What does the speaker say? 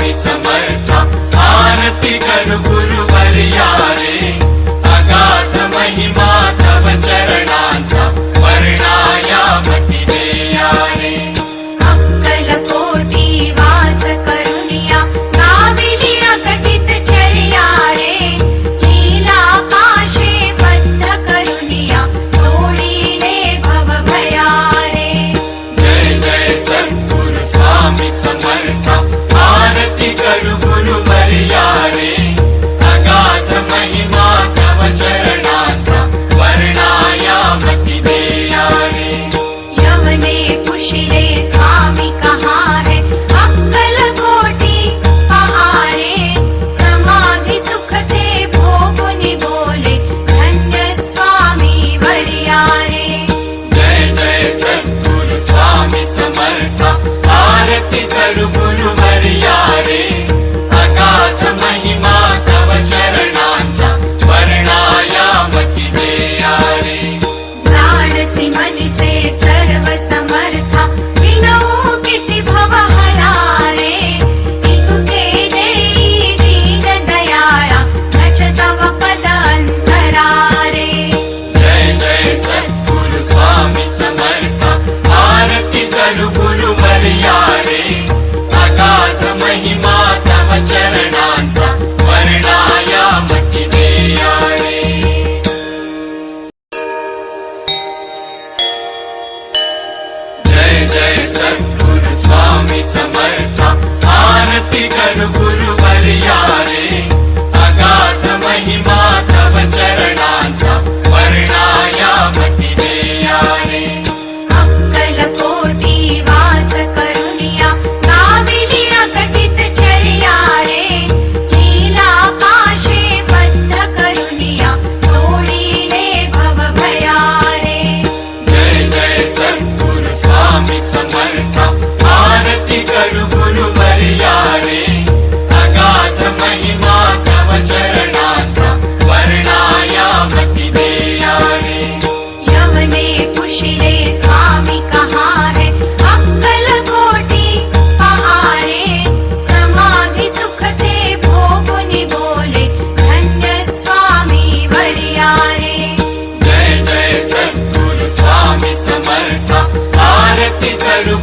स्वामी समर्था आरती करू गुरुवर्या रे अगाध महिमा तव चरणांचा वर्णायामती देया रे अक्कलकोटी वास करुनिया गाविली अकटित चर्या रे लीला पाशे बद्ध करुनिया तोडिले भव भया रे जय जय सद्गुरु स्वामी समर्था आरती करू गुरुवर्या रे अगाध महिमा तव चरणांचा वर्णायामती देया रे यवने पुशिले स्वामी कहाँ है अक्कलकोटी पहारे समाधि सुख थे भोगुनि बोले धन्य स्वामी वर्या रे जय जय सद्गुरु स्वामी समर्था आरती करू गुरुवर्या रे अगाध महिमा तव चरणांचा वर्णायामती देया रे जाणसी मनिचे सर्व समर्था विनवू किती भवहरा रे इतुके देई दीन दयाळा नच तव पद अंतरा रे जय जय सद्गुरु स्वामी समर्था आरती करू गुरुवर्या रे अगाध महिमा तव चरणांचा वर्णायामती देया रे जय जय सद्गुरु स्वामी समर्था आरती करू गुरुवर्या रे अगाध महिमा तव चरणांचा वर्णायामती देया रे अक्कलकोटी वास करुनिया गाविली अकटित चर्या रे लीला पाशे बद्ध करुनिया तोडिले भव भया रे जय जय सद्गुरु स्वामी समर्था आरती करू गुरुवर्या रे अगाध महिमा तव चरणांचा वर्णायामती देया रे यवने पुशिले स्वामी कहाँ है अक्कलकोटी पहारे समाधि सुख थे भोगुनि बोले धन्य स्वामी वर्या रे जय जय सद्गुरु स्वामी समर्था आरती करू